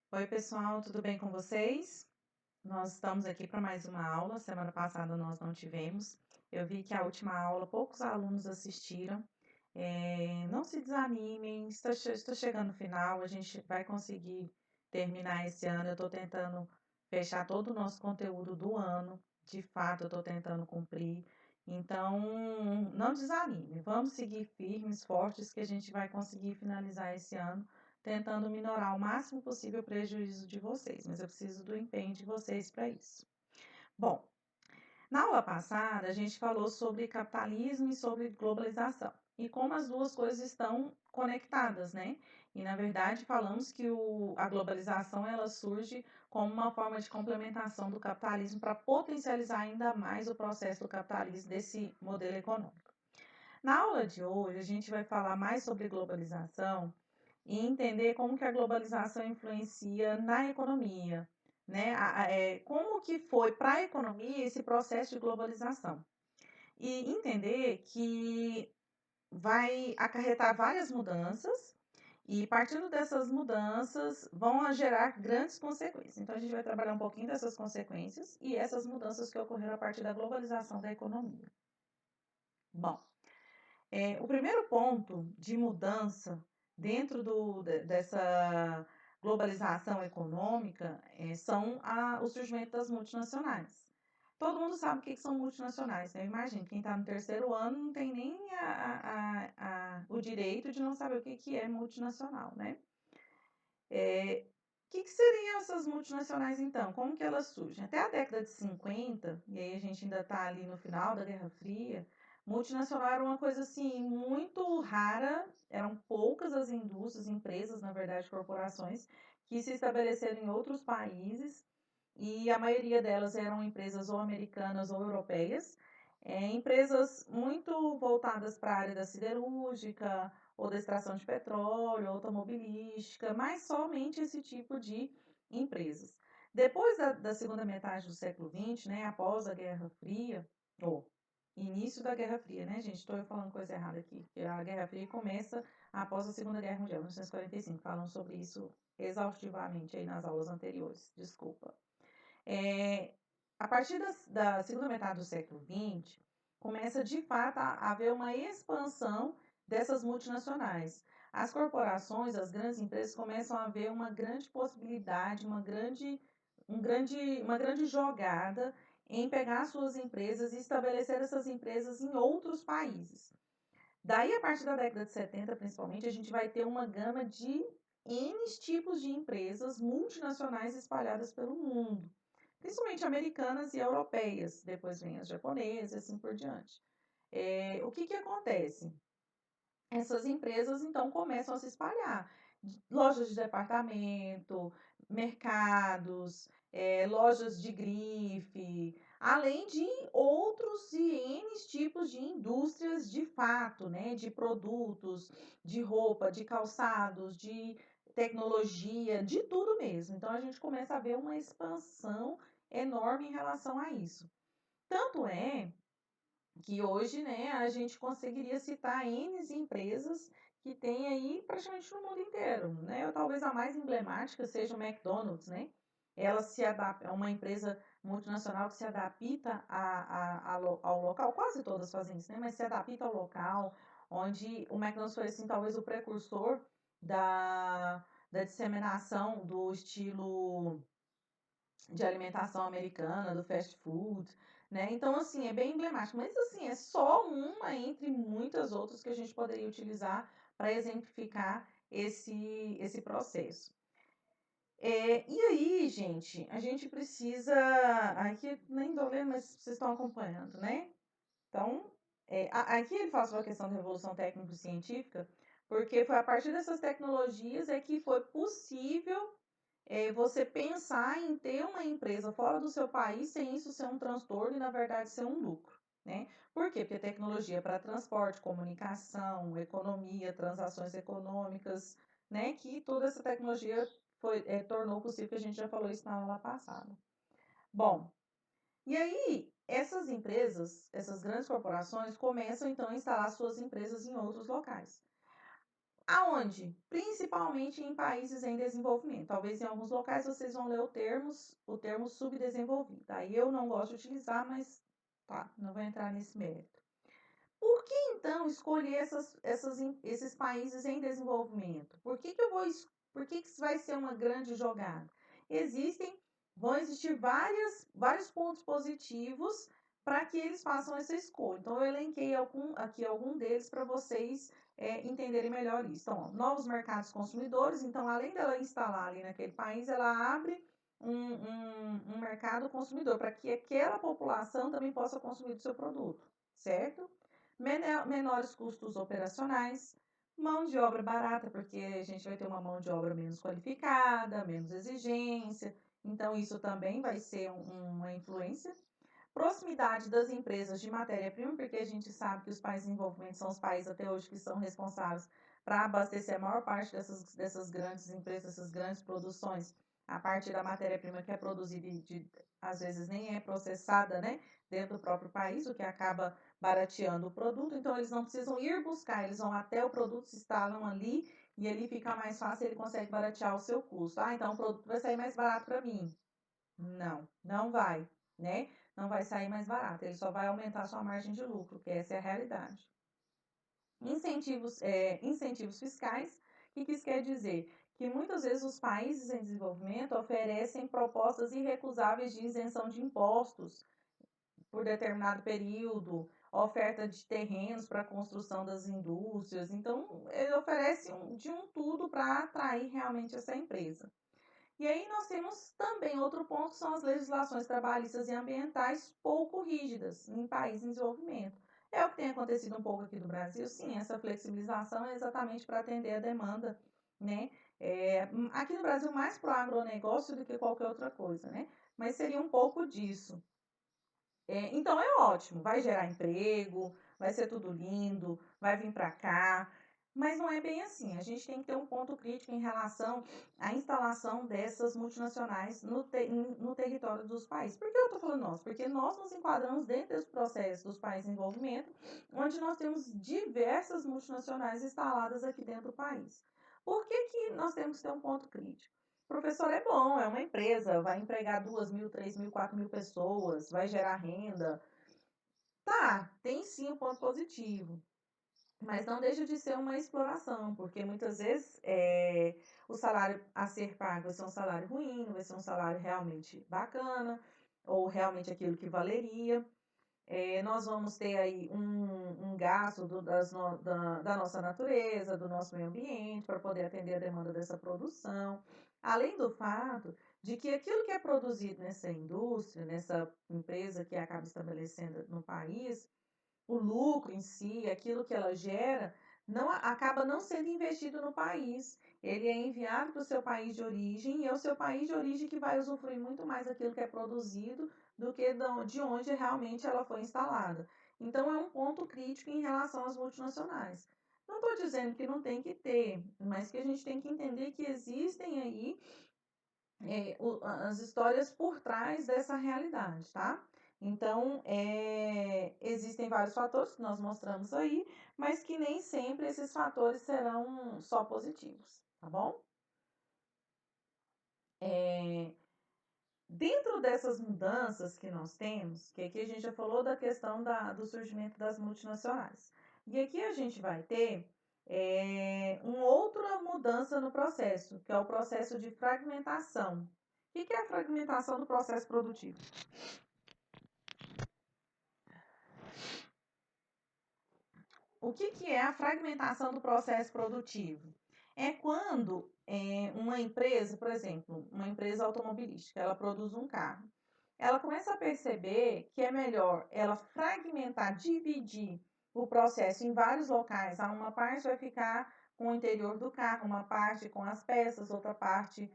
Oi, pessoal, tudo bem com vocês? Nós estamos aqui para mais uma aula. Semana passada nós não tivemos. Eu vi que a última aula poucos alunos assistiram. Não se desanimem, está chegando o final, a gente vai conseguir terminar esse ano. Eu estou tentando fechar todo o nosso conteúdo do ano. De fato, eu estou tentando cumprir. Então, não desanime, vamos seguir firmes, fortes, que a gente vai conseguir finalizar esse ano tentando minorar o máximo possível o prejuízo de vocês, mas eu preciso do empenho de vocês para isso. Bom, na aula passada a gente falou sobre capitalismo e sobre globalização e como as duas coisas estão conectadas, né? E na verdade falamos que a globalização ela surge como uma forma de complementação do capitalismo para potencializar ainda mais o processo do capitalismo desse modelo econômico. Na aula de hoje a gente vai falar mais sobre globalização e entender como que a globalização influencia na economia, né? Como que foi para a economia esse processo de globalização. E entender que vai acarretar várias mudanças e partindo dessas mudanças vão gerar grandes consequências. Então a gente vai trabalhar um pouquinho dessas consequências e essas mudanças que ocorreram a partir da globalização da economia. Bom, o primeiro ponto de mudança dentro dessa globalização econômica são o surgimento das multinacionais. Todo mundo sabe o que são multinacionais, né? Imagina, quem está no terceiro ano não tem nem o direito de não saber o que é multinacional, né? O que seriam essas multinacionais, então? Como que elas surgem? Até a década de 50, e aí a gente ainda está ali no final da Guerra Fria, multinacional era uma coisa assim muito rara, eram poucas as indústrias, empresas, na verdade, corporações, que se estabeleceram em outros países, e a maioria delas eram empresas ou americanas ou europeias, empresas muito voltadas para a área da siderúrgica, ou da extração de petróleo, automobilística, mas somente esse tipo de empresas. Depois da segunda metade do século XX, né, após a Guerra Fria, ou início da Guerra Fria, né, gente? Estou falando coisa errada aqui. A Guerra Fria começa após a Segunda Guerra Mundial, 1945. Falam sobre isso exaustivamente aí nas aulas anteriores. Desculpa. É, a partir da segunda metade do século XX, começa de fato a haver uma expansão dessas multinacionais. As corporações, as grandes empresas começam a ver uma grande possibilidade, uma grande jogada em pegar suas empresas e estabelecer essas empresas em outros países. Daí, a partir da década de 70, principalmente, a gente vai ter uma gama de N tipos de empresas multinacionais espalhadas pelo mundo, principalmente americanas e europeias, depois vem as japonesas e assim por diante. O que acontece? Essas empresas então começam a se espalhar. Lojas de departamento, mercados, lojas de grife, além de outros e N tipos de indústrias de fato, né? De produtos, de roupa, de calçados, de tecnologia, de tudo mesmo. Então a gente começa a ver uma expansão enorme em relação a isso. Tanto é que hoje, né, a gente conseguiria citar N empresas que tem aí praticamente no mundo inteiro, né? Ou talvez a mais emblemática seja o McDonald's, né? Ela se adapta, é uma empresa multinacional que se adapta ao local, quase todas fazem isso, né? Mas se adapta ao local, onde o McDonald's foi, assim, talvez o precursor da disseminação do estilo de alimentação americana, do fast food, né? Então, assim, é bem emblemático. Mas, assim, é só uma entre muitas outras que a gente poderia utilizar para exemplificar esse processo. E aí, gente, a gente precisa. Aqui nem estou lendo, mas vocês estão acompanhando, né? Então, aqui ele fala sobre a questão da revolução técnico-científica, porque foi a partir dessas tecnologias que foi possível você pensar em ter uma empresa fora do seu país sem isso ser um transtorno e, na verdade, ser um lucro, né? Por quê? Porque tecnologia para transporte, comunicação, economia, transações econômicas, né? Que toda essa tecnologia tornou possível, que a gente já falou isso na aula passada. Bom, e aí essas empresas, essas grandes corporações começam então a instalar suas empresas em outros locais. Aonde? Principalmente em países em desenvolvimento. Talvez em alguns locais vocês vão ler o termo subdesenvolvido. Aí eu não gosto de utilizar, mas tá, não vou entrar nesse mérito. Por que então escolher esses países em desenvolvimento? Por que isso vai ser uma grande jogada? Vão existir vários pontos positivos para que eles façam essa escolha. Então, eu elenquei aqui algum deles para vocês entenderem melhor isso. Então, ó, novos mercados consumidores. Então, além dela instalar ali naquele país, ela abre um mercado consumidor para que aquela população também possa consumir o seu produto, certo? Menores custos operacionais, mão de obra barata, porque a gente vai ter uma mão de obra menos qualificada, menos exigência, então isso também vai ser uma influência. Proximidade das empresas de matéria-prima, porque a gente sabe que os países em desenvolvimento são os países até hoje que são responsáveis para abastecer a maior parte dessas grandes empresas, dessas grandes produções, a partir da matéria-prima que é produzida e às vezes nem é processada, né, dentro do próprio país, o que acaba barateando o produto. Então, eles não precisam ir buscar, eles vão até o produto, se instalam ali e ali fica mais fácil, ele consegue baratear o seu custo. Ah, então o produto vai sair mais barato para mim. Não, não vai, né? Não vai sair mais barato, ele só vai aumentar a sua margem de lucro, que essa é a realidade. Incentivos fiscais, o que isso quer dizer? Que muitas vezes os países em desenvolvimento oferecem propostas irrecusáveis de isenção de impostos por determinado período, oferta de terrenos para a construção das indústrias. Então, ele oferece de um tudo para atrair realmente essa empresa. E aí nós temos também outro ponto, que são as legislações trabalhistas e ambientais pouco rígidas em países em desenvolvimento. É o que tem acontecido um pouco aqui no Brasil, sim, essa flexibilização é exatamente para atender a demanda, né? Aqui no Brasil, mais para o agronegócio do que qualquer outra coisa, né? Mas seria um pouco disso. Então é ótimo, vai gerar emprego, vai ser tudo lindo, vai vir para cá, mas não é bem assim. A gente tem que ter um ponto crítico em relação à instalação dessas multinacionais no território dos países. Por que eu estou falando nós? Porque nós nos enquadramos dentro desse processo dos países em desenvolvimento, onde nós temos diversas multinacionais instaladas aqui dentro do país. Por que nós temos que ter um ponto crítico? Professor é bom, é uma empresa, vai empregar 2.000, 3.000, 4.000 pessoas, vai gerar renda. Tá, tem sim um ponto positivo, mas não deixa de ser uma exploração, porque muitas vezes o salário a ser pago vai ser um salário ruim, não vai ser um salário realmente bacana, ou realmente aquilo que valeria. Nós vamos ter aí um gasto da nossa natureza, do nosso meio ambiente, para poder atender a demanda dessa produção. Além do fato de que aquilo que é produzido nessa indústria, nessa empresa que acaba estabelecendo no país, o lucro em si, aquilo que ela gera, acaba não sendo investido no país. Ele é enviado para o seu país de origem e é o seu país de origem que vai usufruir muito mais daquilo que é produzido do que de onde realmente ela foi instalada. Então, é um ponto crítico em relação às multinacionais. Não estou dizendo que não tem que ter, mas que a gente tem que entender que existem aí as histórias por trás dessa realidade, tá? Então, existem vários fatores que nós mostramos aí, mas que nem sempre esses fatores serão só positivos, tá bom? Dentro dessas mudanças que nós temos, que aqui a gente já falou da questão do surgimento das multinacionais, e aqui a gente vai ter uma outra mudança no processo, que é o processo de fragmentação. O que é a fragmentação do processo produtivo? O que é a fragmentação do processo produtivo? É quando uma empresa, por exemplo, uma empresa automobilística, ela produz um carro. Ela começa a perceber que é melhor ela fragmentar, dividir o processo em vários locais. Uma parte vai ficar com o interior do carro, uma parte com as peças, outra parte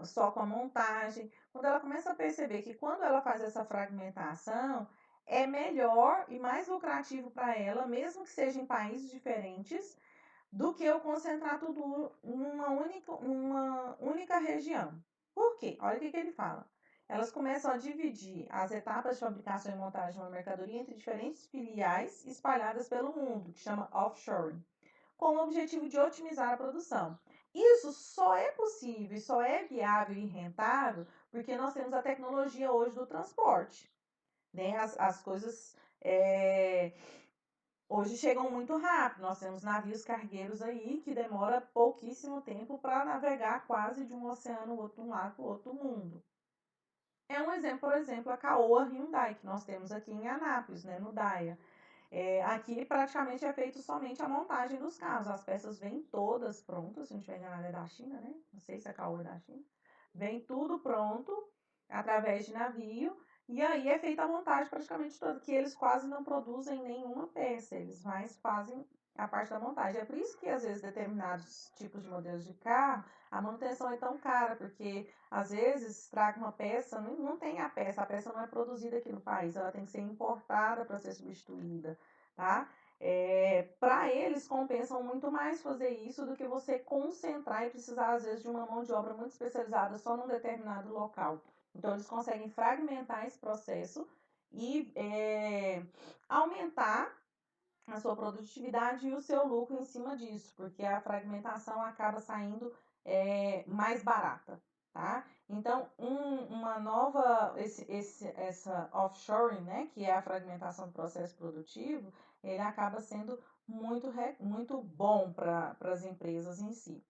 só com a montagem. Quando ela começa a perceber que quando ela faz essa fragmentação, é melhor e mais lucrativo para ela, mesmo que seja em países diferentes, do que eu concentrar tudo numa única região. Por quê? Olha o que ele fala. Elas começam a dividir as etapas de fabricação e montagem de uma mercadoria entre diferentes filiais espalhadas pelo mundo, que chama offshoring. com o objetivo de otimizar a produção. Isso só é possível, só é viável e rentável porque nós temos a tecnologia hoje do transporte, né? As coisas hoje chegam muito rápido. Nós temos navios cargueiros aí que demora pouquíssimo tempo para navegar quase de um oceano, outro um lado, outro mundo. É um exemplo, por exemplo, a Caoa Hyundai, que nós temos aqui em Anápolis, né, no DAIA. Aqui praticamente é feito somente a montagem dos carros. As peças vêm todas prontas, se não tiver enganado é da China, né? Não sei se a Caoa é da China. Vem tudo pronto, através de navio, e aí é feita a montagem praticamente toda, que eles quase não produzem nenhuma peça, eles mais fazem a parte da montagem. É por isso que às vezes determinados tipos de modelos de carro, a manutenção é tão cara, porque às vezes estraga uma peça, não tem a peça não é produzida aqui no país, ela tem que ser importada para ser substituída, tá? Para eles compensam muito mais fazer isso do que você concentrar e precisar às vezes de uma mão de obra muito especializada só num determinado local. Então eles conseguem fragmentar esse processo e aumentar a sua produtividade e o seu lucro em cima disso, porque a fragmentação acaba saindo mais barata, tá? Então, uma nova, essa offshoring, né, que é a fragmentação do processo produtivo, ele acaba sendo muito bom para as empresas em si.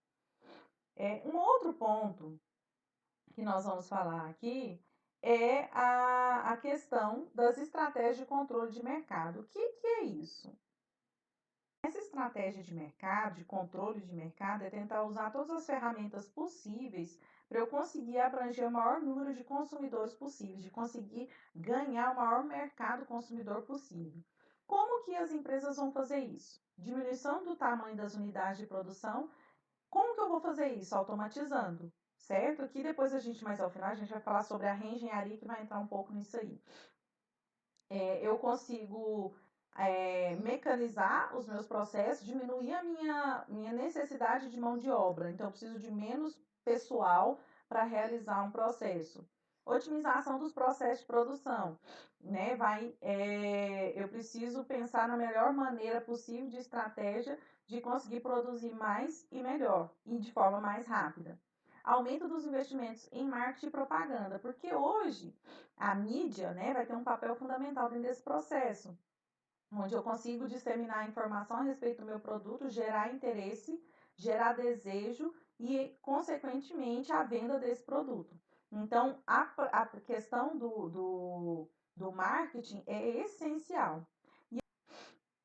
Um outro ponto que nós vamos falar aqui é a questão das estratégias de controle de mercado. O que é isso? Essa estratégia de mercado, de controle de mercado, é tentar usar todas as ferramentas possíveis para eu conseguir abranger o maior número de consumidores possíveis, de conseguir ganhar o maior mercado consumidor possível. Como que as empresas vão fazer isso? Diminuição do tamanho das unidades de produção. Como que eu vou fazer isso? Automatizando, certo? Aqui depois a gente, mais ao final, a gente vai falar sobre a reengenharia que vai entrar um pouco nisso aí. Eu consigo mecanizar os meus processos, diminuir a minha necessidade de mão de obra. Então, eu preciso de menos pessoal para realizar um processo. Otimização dos processos de produção, né? Eu preciso pensar na melhor maneira possível de estratégia de conseguir produzir mais e melhor e de forma mais rápida. Aumento dos investimentos em marketing e propaganda, porque hoje a mídia, né, vai ter um papel fundamental dentro desse processo, onde eu consigo disseminar informação a respeito do meu produto, gerar interesse, gerar desejo e, consequentemente, a venda desse produto. Então, a questão do marketing é essencial.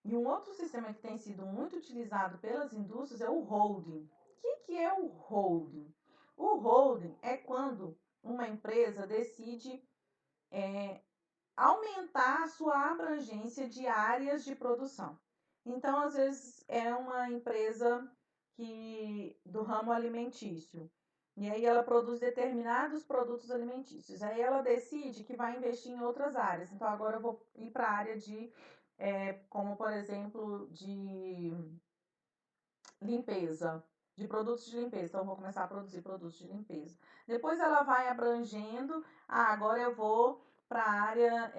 E um outro sistema que tem sido muito utilizado pelas indústrias é o holding. O que é o holding? O holding é quando uma empresa decide aumentar a sua abrangência de áreas de produção. Então, às vezes, é uma empresa do ramo alimentício. E aí ela produz determinados produtos alimentícios. Aí ela decide que vai investir em outras áreas. Então, agora eu vou ir para a área como por exemplo, de limpeza, de produtos de limpeza. Então, eu vou começar a produzir produtos de limpeza. Depois ela vai abrangendo, agora eu vou para a área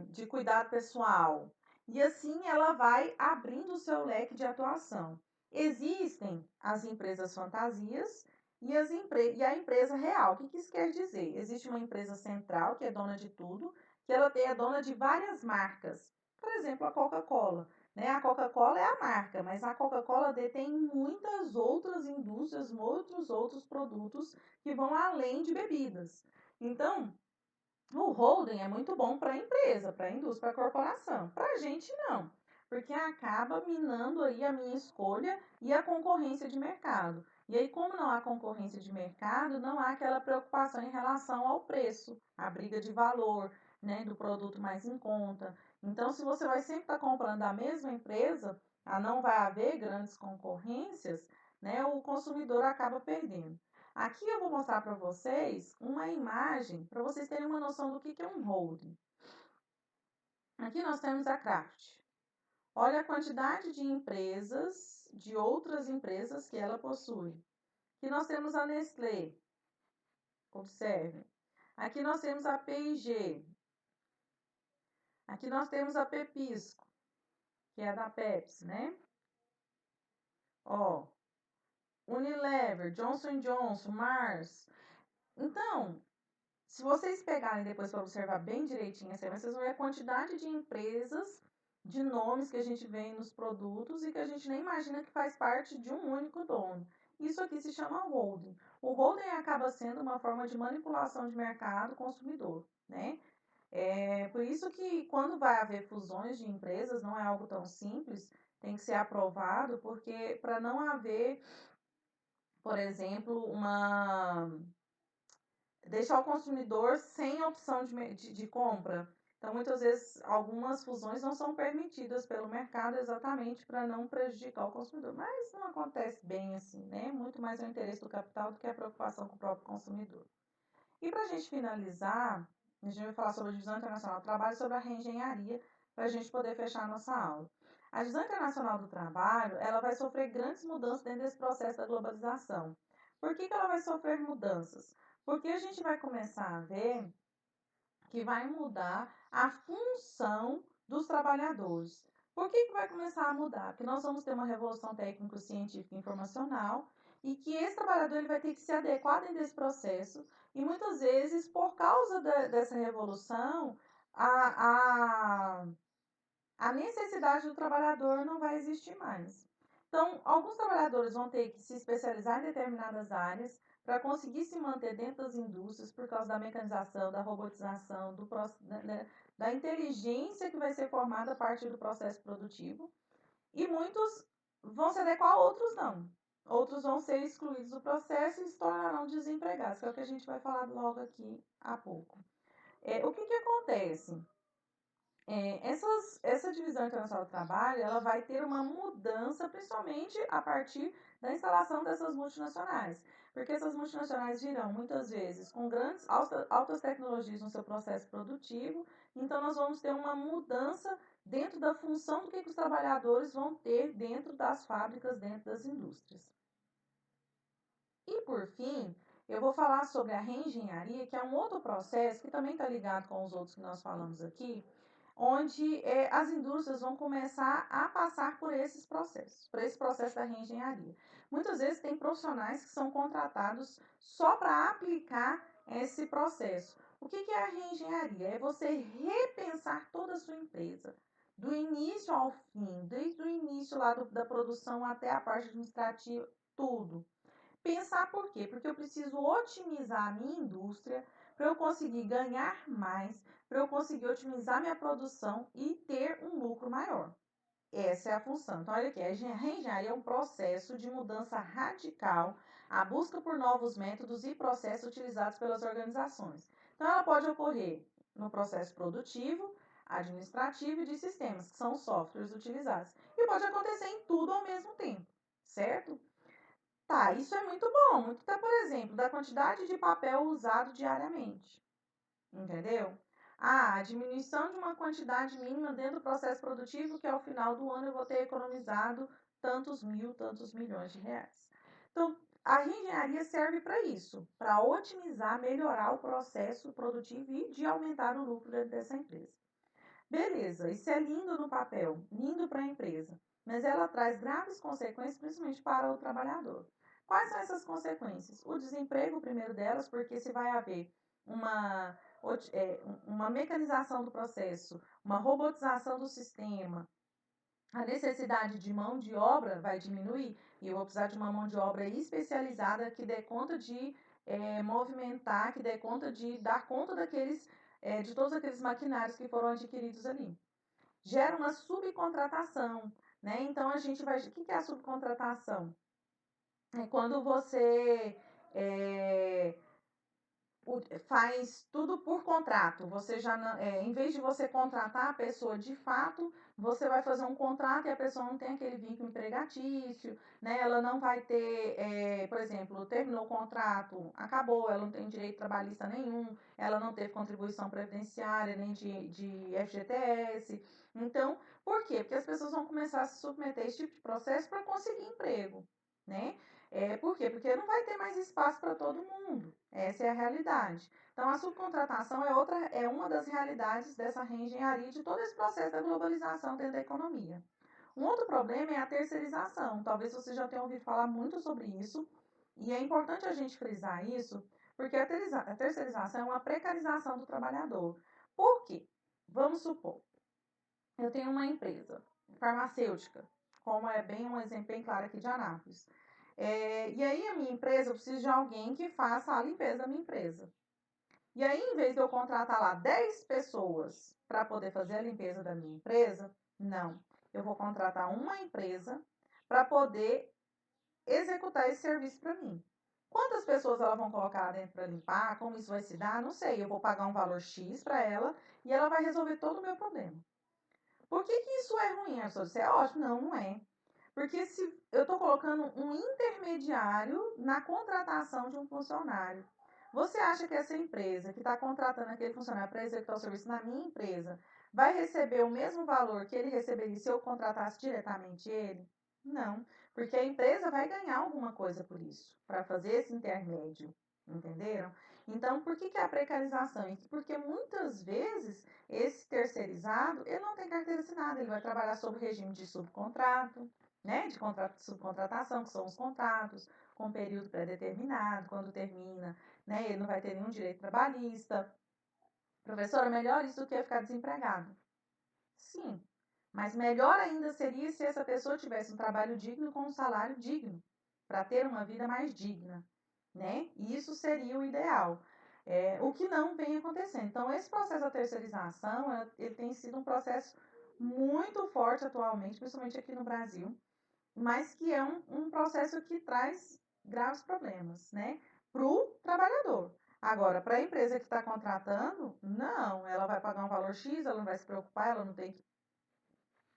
de cuidado pessoal. E assim ela vai abrindo o seu leque de atuação. Existem as empresas fantasias e a empresa real. O que isso quer dizer? Existe uma empresa central, que é dona de tudo, que ela é dona de várias marcas. Por exemplo, a Coca-Cola. Né? A Coca-Cola é a marca, mas a Coca-Cola detém muitas outras indústrias, muitos outros produtos que vão além de bebidas. Então, o holding é muito bom para a empresa, para a indústria, para a corporação. Para a gente, não, porque acaba minando aí a minha escolha e a concorrência de mercado. E aí, como não há concorrência de mercado, não há aquela preocupação em relação ao preço, a briga de valor, né, do produto mais em conta. Então, se você vai sempre estar comprando da mesma empresa, não vai haver grandes concorrências, né, o consumidor acaba perdendo. Aqui eu vou mostrar para vocês uma imagem para vocês terem uma noção do que é um holding. Aqui nós temos a Kraft. Olha a quantidade de empresas, de outras empresas que ela possui. Aqui nós temos a Nestlé. Observem. Aqui nós temos a P&G. Aqui nós temos a Pepisco, que é da Pepsi, né? Ó, Unilever, Johnson & Johnson, Mars. Então, se vocês pegarem depois para observar bem direitinho, assim, vocês vão ver a quantidade de empresas, de nomes que a gente vê nos produtos e que a gente nem imagina que faz parte de um único dono. Isso aqui se chama holding. O holding acaba sendo uma forma de manipulação de mercado consumidor, né? Por isso que quando vai haver fusões de empresas, não é algo tão simples, tem que ser aprovado, porque para não haver, por exemplo, deixar o consumidor sem opção de compra. Então, muitas vezes, algumas fusões não são permitidas pelo mercado exatamente para não prejudicar o consumidor. Mas não acontece bem assim, né? Muito mais é o interesse do capital do que a preocupação com o próprio consumidor. E para a gente finalizar, a gente vai falar sobre a Divisão Internacional do Trabalho e sobre a reengenharia, para a gente poder fechar a nossa aula. A Divisão Internacional do Trabalho, ela vai sofrer grandes mudanças dentro desse processo da globalização. Por que ela vai sofrer mudanças? Porque a gente vai começar a ver que vai mudar a função dos trabalhadores. Por que vai começar a mudar? Porque nós vamos ter uma revolução técnico-científica e informacional e que esse trabalhador ele vai ter que se adequar dentro desse processo e muitas vezes, por causa dessa revolução, a, a, a necessidade do trabalhador não vai existir mais. Então, alguns trabalhadores vão ter que se especializar em determinadas áreas para conseguir se manter dentro das indústrias por causa da mecanização, da robotização, da inteligência que vai ser formada a partir do processo produtivo. E muitos vão se adequar, outros não. Outros vão ser excluídos do processo e se tornarão desempregados, que é o que a gente vai falar logo aqui a pouco. O que acontece? Essa divisão internacional do trabalho, ela vai ter uma mudança, principalmente a partir da instalação dessas multinacionais, porque essas multinacionais virão muitas vezes com grandes altas tecnologias no seu processo produtivo, então nós vamos ter uma mudança dentro da função do que os trabalhadores vão ter dentro das fábricas, dentro das indústrias. E por fim, eu vou falar sobre a reengenharia, que é um outro processo que também está ligado com os outros que nós falamos aqui, onde as indústrias vão começar a passar por esses processos, por esse processo da reengenharia. Muitas vezes tem profissionais que são contratados só para aplicar esse processo. O que é a reengenharia? É você repensar toda a sua empresa, do início ao fim, desde o início lá da produção até a parte administrativa, tudo. Pensar por quê? Porque eu preciso otimizar a minha indústria para eu conseguir ganhar mais, para eu conseguir otimizar minha produção e ter um lucro maior. Essa é a função. Então, olha aqui, a reengenharia é um processo de mudança radical, a busca por novos métodos e processos utilizados pelas organizações. Então, ela pode ocorrer no processo produtivo, administrativo e de sistemas, que são os softwares utilizados. E pode acontecer em tudo ao mesmo tempo, certo? Tá, isso é muito bom. Muito tá, por exemplo, da quantidade de papel usado diariamente. Entendeu? A diminuição de uma quantidade mínima dentro do processo produtivo, que ao final do ano eu vou ter economizado tantos mil, tantos milhões de reais. Então, a reengenharia serve para isso, para otimizar, melhorar o processo produtivo e de aumentar o lucro dentro dessa empresa. Beleza, isso é lindo no papel, lindo para a empresa, mas ela traz graves consequências, principalmente para o trabalhador. Quais são essas consequências? O desemprego, o primeiro delas, porque se vai haver uma, uma mecanização do processo, uma robotização do sistema, a necessidade de mão de obra vai diminuir e eu vou precisar de uma mão de obra especializada que dê conta de movimentar, que dê conta de dar conta de todos aqueles maquinários que foram adquiridos ali. Gera uma subcontratação, né? Então a gente vai. O que é a subcontratação? É quando você faz tudo por contrato. Você já não, em vez de você contratar a pessoa de fato, você vai fazer um contrato e a pessoa não tem aquele vínculo empregatício, né? Ela não vai ter, por exemplo, terminou o contrato, acabou, ela não tem direito trabalhista nenhum, ela não teve contribuição previdenciária nem de FGTS. Então, por quê? Porque as pessoas vão começar a se submeter a esse tipo de processo para conseguir emprego, né? Por quê? Porque não vai ter mais espaço para todo mundo. Essa é a realidade. Então, a subcontratação é uma das realidades dessa reengenharia de todo esse processo da globalização dentro da economia. Um outro problema é a terceirização. Talvez você já tenha ouvido falar muito sobre isso, e é importante a gente frisar isso, porque a terceirização é uma precarização do trabalhador. Por quê? Vamos supor, eu tenho uma empresa farmacêutica, como é bem um exemplo bem claro aqui de Anápolis. E aí a minha empresa, eu preciso de alguém que faça a limpeza da minha empresa. E aí, em vez de eu contratar lá 10 pessoas para poder fazer a limpeza da minha empresa, não. Eu vou contratar uma empresa para poder executar esse serviço para mim. Quantas pessoas elas vão colocar dentro para limpar? Como isso vai se dar? Não sei. Eu vou pagar um valor X para ela e ela vai resolver todo o meu problema. Por que isso é ruim, Arthur? Isso é ótimo? Não, não é. Porque se eu estou colocando um intermediário na contratação de um funcionário. Você acha que essa empresa que está contratando aquele funcionário para executar o serviço na minha empresa vai receber o mesmo valor que ele receberia se eu contratasse diretamente ele? Não, porque a empresa vai ganhar alguma coisa por isso, para fazer esse intermédio, entenderam? Então, por que é a precarização? Porque muitas vezes esse terceirizado, ele não tem carteira assinada, ele vai trabalhar sob regime de subcontrato, né, de contrato de subcontratação, que são os contratos, com período pré-determinado, quando termina, né, ele não vai ter nenhum direito trabalhista. Professora, melhor isso do que ficar desempregado? Sim, mas melhor ainda seria se essa pessoa tivesse um trabalho digno com um salário digno, para ter uma vida mais digna, né? E isso seria o ideal. O que não vem acontecendo. Então, esse processo da terceirização, ele tem sido um processo muito forte atualmente, principalmente aqui no Brasil, mas que é um processo que traz graves problemas, né? Para o trabalhador. Agora, para a empresa que está contratando, não, ela vai pagar um valor X, ela não vai se preocupar, ela não tem que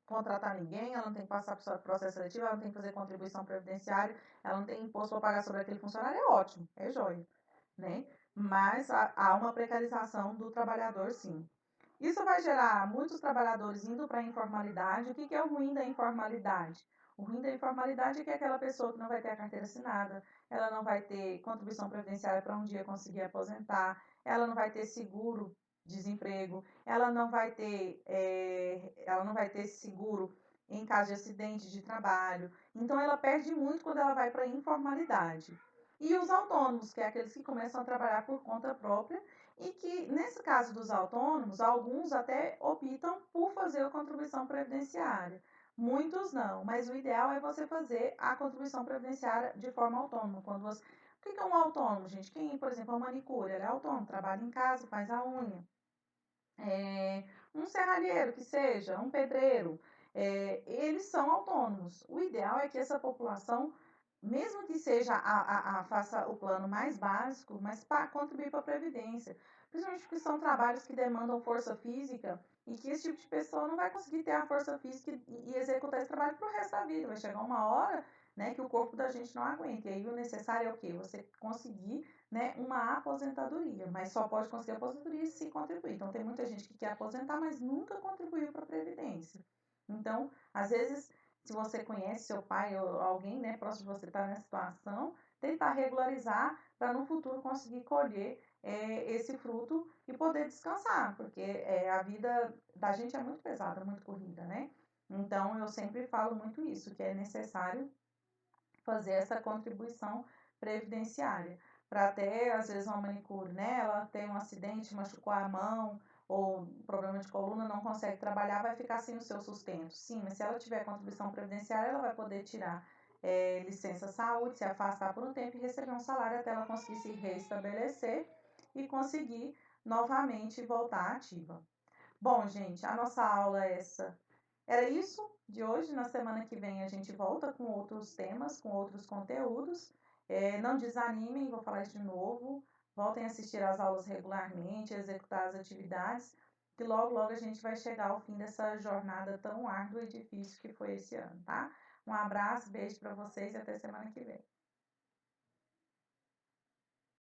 contratar ninguém, ela não tem que passar por processo seletivo, ela não tem que fazer contribuição previdenciária, ela não tem imposto para pagar sobre aquele funcionário, é ótimo, é jóia, né? Mas há uma precarização do trabalhador, sim. Isso vai gerar muitos trabalhadores indo para a informalidade. O que é o ruim da informalidade? O ruim da informalidade é que é aquela pessoa que não vai ter a carteira assinada, ela não vai ter contribuição previdenciária para um dia conseguir aposentar, ela não vai ter seguro desemprego, ela não vai ter seguro em caso de acidente de trabalho. Então ela perde muito quando ela vai para a informalidade. E os autônomos, que é aqueles que começam a trabalhar por conta própria e que, nesse caso dos autônomos, alguns até optam por fazer a contribuição previdenciária. Muitos não, mas o ideal é você fazer a contribuição previdenciária de forma autônoma. O que é um autônomo, gente? Quem, por exemplo, é um manicure, ele é autônomo, trabalha em casa, faz a unha. Um serralheiro que seja, um pedreiro, eles são autônomos. O ideal é que essa população, mesmo que seja faça o plano mais básico, mas para contribuir para a Previdência. Principalmente porque são trabalhos que demandam força física e que esse tipo de pessoa não vai conseguir ter a força física e executar esse trabalho para o resto da vida. Vai chegar uma hora, né, que o corpo da gente não aguenta. E aí o necessário é o quê? Você conseguir, né, uma aposentadoria, mas só pode conseguir aposentadoria se contribuir. Então, tem muita gente que quer aposentar, mas nunca contribuiu para a Previdência. Então, às vezes, se você conhece seu pai ou alguém, né, próximo de você está nessa situação, tentar regularizar para no futuro conseguir colher esse fruto e poder descansar, porque a vida da gente é muito pesada, muito corrida, né? Então, eu sempre falo muito isso, que é necessário fazer essa contribuição previdenciária. Para até, às vezes, uma manicure, né? Ela tem um acidente, machucou a mão, ou problema de coluna, não consegue trabalhar, vai ficar sem o seu sustento. Sim, mas se ela tiver contribuição previdenciária, ela vai poder tirar licença saúde, se afastar por um tempo e receber um salário até ela conseguir se reestabelecer e conseguir novamente voltar ativa. Bom, gente, a nossa aula era isso de hoje. Na semana que vem a gente volta com outros temas, com outros conteúdos. Não desanimem, vou falar isso de novo. Voltem a assistir às aulas regularmente, executar as atividades, que logo, logo a gente vai chegar ao fim dessa jornada tão árdua e difícil que foi esse ano, tá? Um abraço, beijo para vocês e até semana que vem.